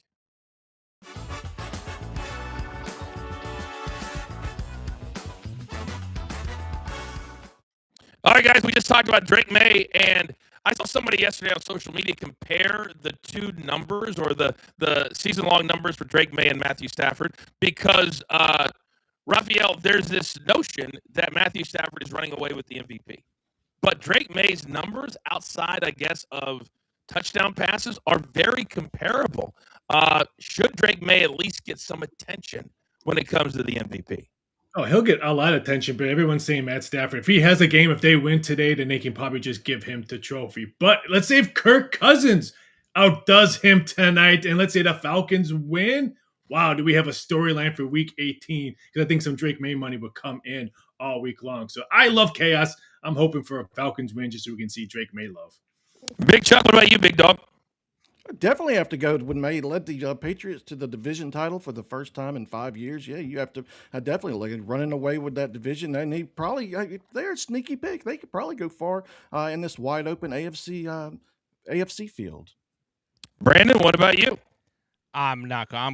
All right, guys, we just talked about Drake May, and I saw somebody yesterday on social media compare the 2 numbers or the season-long numbers for Drake May and Matthew Stafford because, Raphael, there's this notion that Matthew Stafford is running away with the MVP. But Drake May's numbers outside, I guess, of touchdown passes are very comparable. Should Drake May at least get some attention when it comes to the MVP? Oh, he'll get a lot of attention, but everyone's saying Matt Stafford. If he has a game, if they win today, then they can probably just give him the trophy. But let's say if Kirk Cousins outdoes him tonight, and let's say the Falcons win, wow, do we have a storyline for Week 18? Because I think some Drake May money will come in all week long. So I love chaos. I'm hoping for a Falcons win just so we can see Drake May love. Big Chuck, what about you, big dog? Definitely have to go when May led the Patriots to the division title for the first time in 5 years. Yeah, you have to definitely look at running away with that division. And he probably they're a sneaky pick. They could probably go far in this wide open AFC field. Brandon, what about you? I'm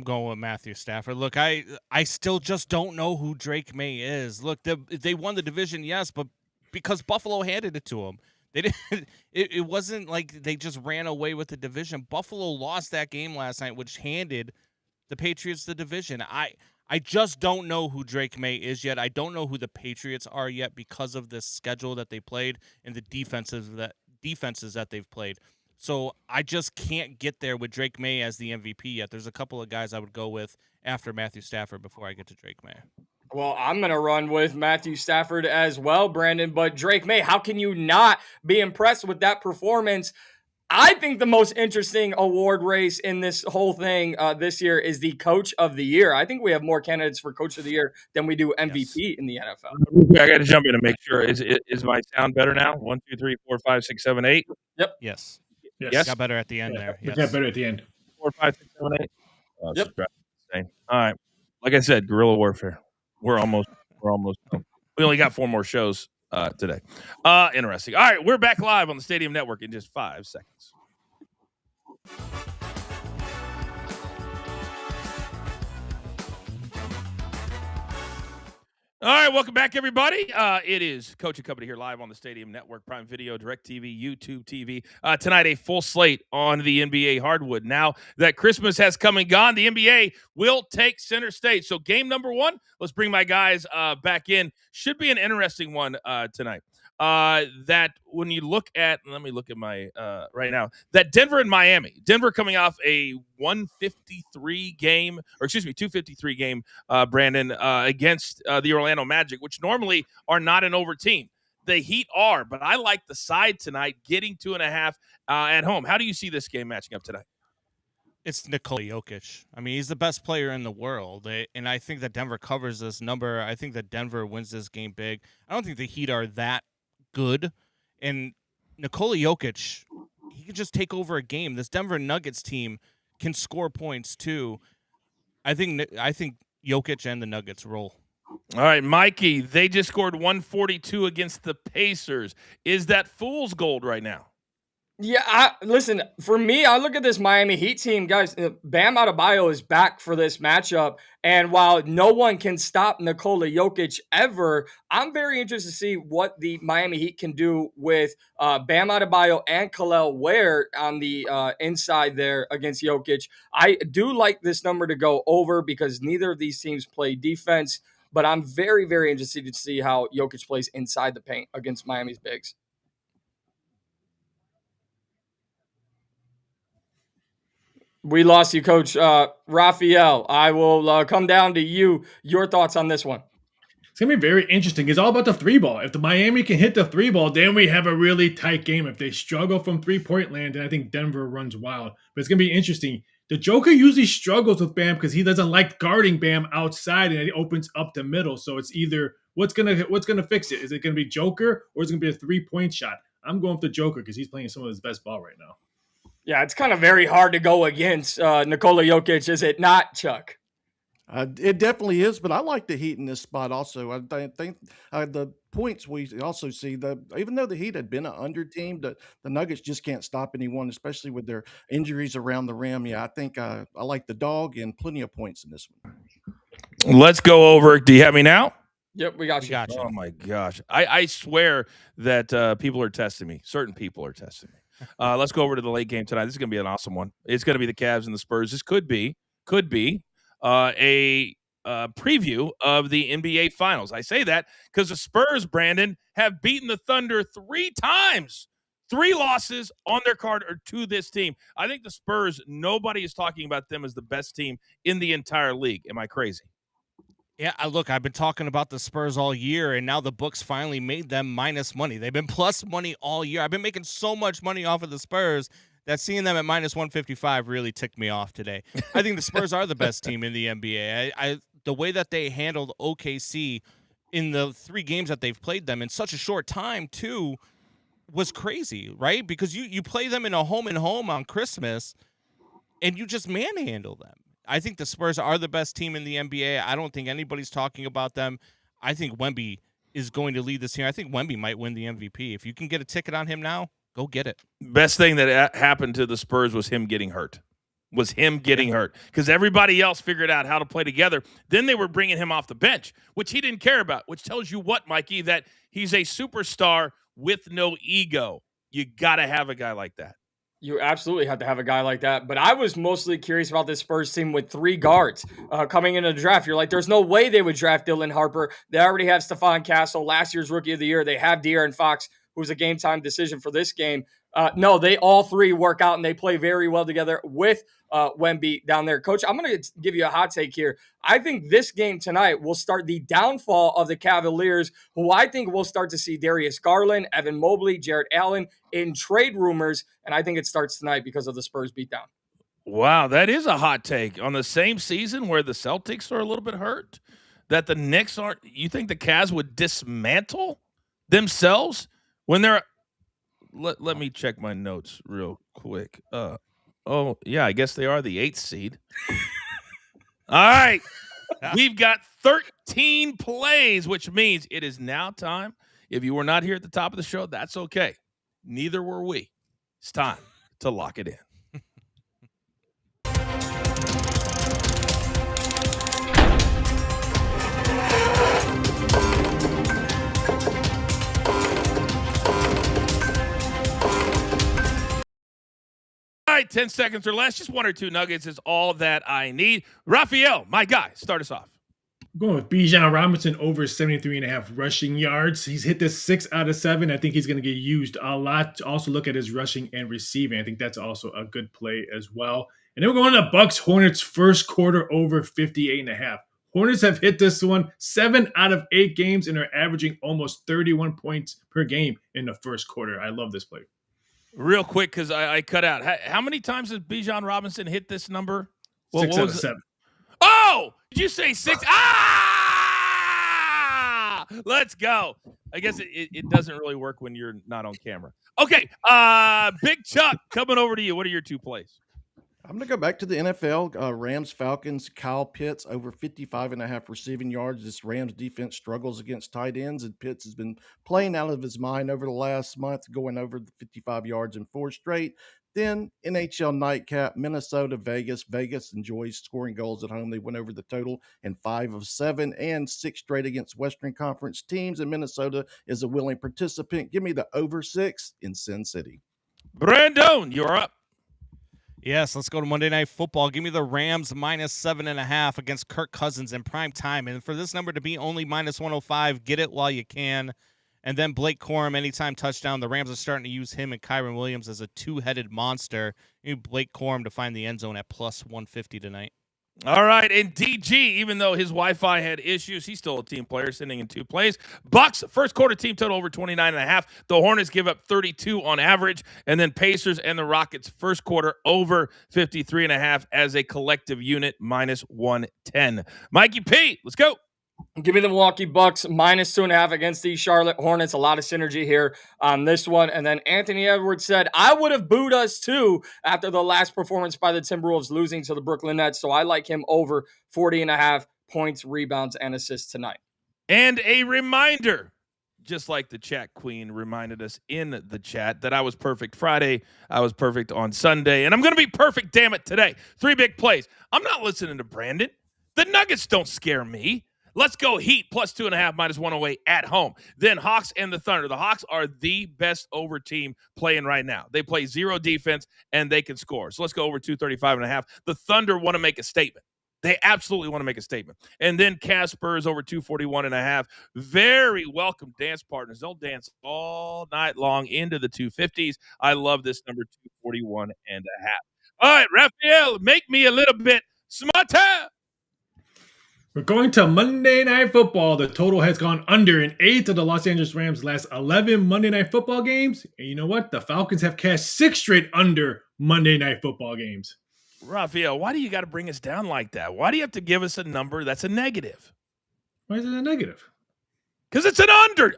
going with Matthew Stafford. Look, I still just don't know who Drake May is. Look, they won the division, yes, but because Buffalo handed it to them. They didn't. It wasn't like they just ran away with the division. Buffalo lost that game last night, which handed the Patriots the division. I just don't know who Drake May is yet. I don't know who the Patriots are yet because of the schedule that they played and the defenses that they've played. So I just can't get there with Drake May as the MVP yet. There's a couple of guys I would go with after Matthew Stafford before I get to Drake May. Well, I'm going to run with Matthew Stafford as well, Brandon. But Drake May, how can you not be impressed with that performance? I think the most interesting award race in this whole thing this year is the Coach of the Year. I think we have more candidates for Coach of the Year than we do MVP in the NFL. I got to jump in and make sure. Is my sound better now? 1, 2, 3, 4, 5, 6, 7, 8. Yep. Yes. Yes. Got better at the end there. Yes. Yes. Got better at the end. 4, 5, 6, 7, 8. Yep. All right. Like I said, guerrilla warfare. We're almost done. We only got 4 more shows today. Interesting. All right, we're back live on the Stadium Network in just 5 seconds. All right, welcome back, everybody. It is Coach and Company here live on the Stadium Network, Prime Video, DirecTV, YouTube TV. Tonight, a full slate on the NBA hardwood. Now that Christmas has come and gone, the NBA will take center stage. So game number 1, let's bring my guys back in. Should be an interesting one tonight. That when you look at, let me look at my right now, that Denver and Miami. Denver coming off a 253 game, Brandon, against the Orlando Magic, which normally are not an over team. The Heat are, but I like the side tonight, getting 2.5 at home. How do you see this game matching up tonight? It's Nikola Jokic. I mean, he's the best player in the world, and I think that Denver covers this number. I think that Denver wins this game big. I don't think the Heat are that good, and Nikola Jokic, he can just take over a game. This Denver Nuggets team can score points too. I think Jokic and the Nuggets roll. All right, Mikey, they just scored 142 against the Pacers. Is that fool's gold right now? Yeah, listen, for me, I look at this Miami Heat team, guys. Bam Adebayo is back for this matchup. And while no one can stop Nikola Jokic ever, I'm very interested to see what the Miami Heat can do with Bam Adebayo and Kel'el Ware on the inside there against Jokic. I do like this number to go over because neither of these teams play defense. But I'm very, very interested to see how Jokic plays inside the paint against Miami's bigs. We lost you, Coach. Raphael, I will come down to you. Your thoughts on this one? It's going to be very interesting. It's all about the 3-ball. If the Miami can hit the 3-ball, then we have a really tight game. If they struggle from 3-point land, then I think Denver runs wild. But it's going to be interesting. The Joker usually struggles with Bam because he doesn't like guarding Bam outside, and he opens up the middle. So it's either what's gonna fix it? Is it going to be Joker or is it going to be a 3-point shot? I'm going with the Joker because he's playing some of his best ball right now. Yeah, it's kind of very hard to go against Nikola Jokic, is it not, Chuck? It definitely is, but I like the Heat in this spot also. I think the points we also see, even though the Heat had been an under team, the Nuggets just can't stop anyone, especially with their injuries around the rim. Yeah, I think I like the dog and plenty of points in this one. Let's go over. Do you have me now? Yep, we got you. Oh, my gosh. I swear that people are testing me. Certain people are testing me. Let's go over to the late game tonight. This is going to be an awesome one. It's going to be the Cavs and the Spurs. This could be a preview of the NBA Finals. I say that because the Spurs, Brandon, have beaten the Thunder 3 times. 3 losses on their card are to this team. I think the Spurs, nobody is talking about them as the best team in the entire league. Am I crazy? Yeah, look, I've been talking about the Spurs all year, and now the books finally made them minus money. They've been plus money all year. I've been making so much money off of the Spurs that seeing them at minus 155 really ticked me off today. I think the Spurs are the best team in the NBA. The way that they handled OKC in the 3 games that they've played them in such a short time, too, was crazy, right? Because you play them in a home and home on Christmas, and you just manhandle them. I think the Spurs are the best team in the NBA. I don't think anybody's talking about them. I think Wemby is going to lead this year. I think Wemby might win the MVP. If you can get a ticket on him now, go get it. Best thing that happened to the Spurs was him getting hurt. Because everybody else figured out how to play together. Then they were bringing him off the bench, which he didn't care about, which tells you what, Mikey, that he's a superstar with no ego. You got to have a guy like that. You absolutely have to have a guy like that. But I was mostly curious about this Spurs team with 3 guards coming into the draft. You're like, there's no way they would draft Dylan Harper. They already have Stephon Castle, last year's Rookie of the Year. They have De'Aaron Fox, who's a game-time decision for this game. No, they all 3 work out, and they play very well together with Wemby down there. Coach, I'm going to give you a hot take here. I think this game tonight will start the downfall of the Cavaliers, who I think will start to see Darius Garland, Evan Mobley, Jarrett Allen in trade rumors, and I think it starts tonight because of the Spurs beatdown. Wow, that is a hot take. On the same season where the Celtics are a little bit hurt, that the Knicks aren't – you think the Cavs would dismantle themselves when they're – let me check my notes real quick. Oh, yeah, I guess they are the 8th seed. All right. We've got 13 plays, which means it is now time. If you were not here at the top of the show, that's okay. Neither were we. It's time to lock it in. All right, 10 seconds or less, just 1 or 2 nuggets is all that I need. Raphael, my guy, start us off. I'm going with Bijan Robinson over 73.5 rushing yards. He's hit this 6 out of 7. I think he's going to get used a lot. Also look at his rushing and receiving. I think that's also a good play as well. And then we're going to Bucks Hornets first quarter over 58.5. Hornets have hit this one 7 out of 8 games and are averaging almost 31 points per game in the first quarter. I love this play. Real quick, because I cut out. How many times has Bijan Robinson hit this number? 6 out of 7. Oh, did you say 6? Ah! Let's go. I guess it doesn't really work when you're not on camera. Okay, Big Chuck, coming over to you. What are your 2 plays? I'm going to go back to the NFL. Rams, Falcons, Kyle Pitts over 55.5 receiving yards. This Rams defense struggles against tight ends, and Pitts has been playing out of his mind over the last month, going over the 55 yards in 4 straight. Then NHL nightcap, Minnesota, Vegas. Vegas enjoys scoring goals at home. They went over the total in 5 of 7 and 6 straight against Western Conference teams, and Minnesota is a willing participant. Give me the over 6 in Sin City. Brandon, you're up. Yes, let's go to Monday Night Football. Give me the Rams minus 7.5 against Kirk Cousins in prime time. And for this number to be only minus 105, get it while you can. And then Blake Corum, anytime touchdown. The Rams are starting to use him and Kyron Williams as a 2-headed monster. You need Blake Corum to find the end zone at plus 150 tonight. All right, and DG, even though his Wi-Fi had issues, he's still a team player, sending in 2 plays. Bucks, first quarter team total over 29.5. The Hornets give up 32 on average. And then Pacers and the Rockets, first quarter over 53.5 as a collective unit, minus 110. Mikey P, let's go. Give me the Milwaukee Bucks minus 2.5 against the Charlotte Hornets. A lot of synergy here on this one. And then Anthony Edwards said, I would have booed us too after the last performance by the Timberwolves losing to the Brooklyn Nets. So I like him over 40.5 points, rebounds, and assists tonight. And a reminder, just like the chat queen reminded us in the chat, that I was perfect Friday. I was perfect on Sunday. And I'm going to be perfect, damn it, today. 3 big plays. I'm not listening to Brandon. The Nuggets don't scare me. Let's go Heat plus 2.5 minus 108 at home. Then Hawks and the Thunder. The Hawks are the best over team playing right now. They play 0 defense and they can score. So let's go over 235.5. The Thunder want to make a statement. They absolutely want to make a statement. And then Cavs Spurs over 241.5. Very welcome dance partners. They'll dance all night long into the 250s. I love this number 241.5. All right, Raphael, make me a little bit smarter. We're going to Monday Night Football. The total has gone under in 8 of the Los Angeles Rams' last 11 Monday Night Football games. And you know what? The Falcons have cashed 6 straight under Monday Night Football games. Raphael, why do you got to bring us down like that? Why do you have to give us a number that's a negative? Why is it a negative? Because it's an under.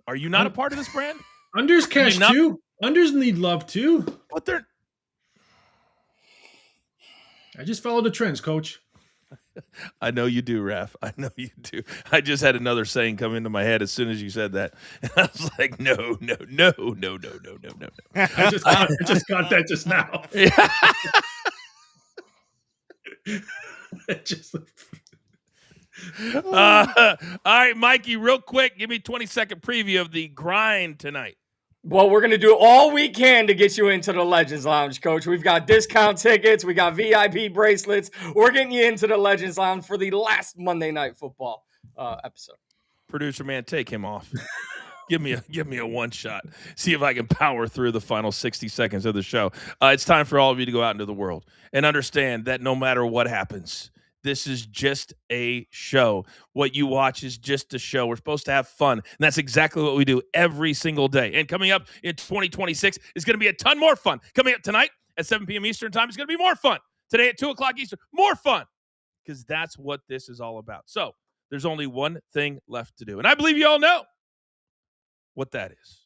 Are you not a part of this brand? Unders cash too. Unders need love too. But they're. I just follow the trends, Coach. I know you do, Raph. I know you do. I just had another saying come into my head as soon as you said that. And I was like, no. I just got that just now. All right, Mikey, real quick, give me 20-second preview of the grind tonight. Well, we're going to do all we can to get you into the Legends Lounge, Coach. We've got discount tickets. We got VIP bracelets. We're getting you into the Legends Lounge for the last Monday Night Football episode. Producer man, take him off. Give me a one shot. See if I can power through the final 60 seconds of the show. It's time for all of you to go out into the world and understand that no matter what happens, this is just a show. What you watch is just a show. We're supposed to have fun, and that's exactly what we do every single day. And coming up in 2026 is going to be a ton more fun. Coming up tonight at 7 p.m. Eastern time is going to be more fun. Today at 2 o'clock Eastern, more fun, because that's what this is all about. So there's only one thing left to do, and I believe you all know what that is.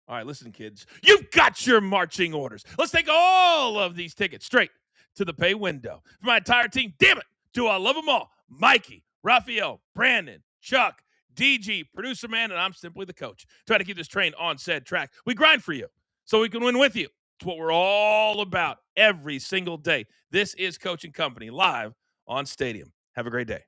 All right, listen, kids. You've got your marching orders. Let's take all of these tickets straight to the pay window. For my entire team, damn it, do I love them all? Mikey, Raphael, Brandon, Chuck, DG, producer man, and I'm simply the coach. Try to keep this train on said track. We grind for you so we can win with you. It's what we're all about every single day. This is Coach and Company live on Stadium. Have a great day.